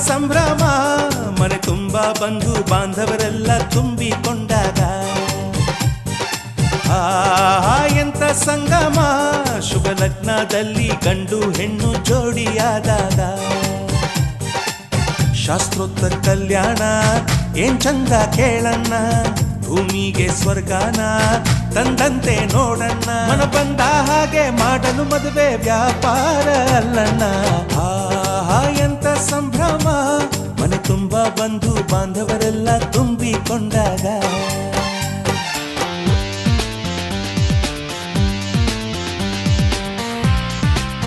ಸಂಭ್ರಮ ಮನೆ ತುಂಬ ಬಂಧು ಬಾಂಧವರೆಲ್ಲ ತುಂಬಿಕೊಂಡಾಗ ಎಂತ ಸಂಗಮ ಶುಭ ಲಗ್ನದಲ್ಲಿ ಗಂಡು ಹೆಣ್ಣು ಜೋಡಿಯಾದಾಗ ಶಾಸ್ತ್ರೋಕ್ತ ಕಲ್ಯಾಣ ಏನ್ ಚಂದ ಕೇಳಣ್ಣ ಭೂಮಿಗೆ ಸ್ವರ್ಗಾನ ತಂದಂತೆ ನೋಡಣ್ಣ ಮನ ಬಂದ ಹಾಗೆ ಮಾಡಲು ಮದುವೆ ವ್ಯಾಪಾರ ಅಲ್ಲಣ್ಣ ಎಂತ ಸಂಭ್ರಮ ಮನೆ ತುಂಬ ಬಂಧು ಬಾಂಧವರೆಲ್ಲ ತುಂಬಿಕೊಂಡಾಗ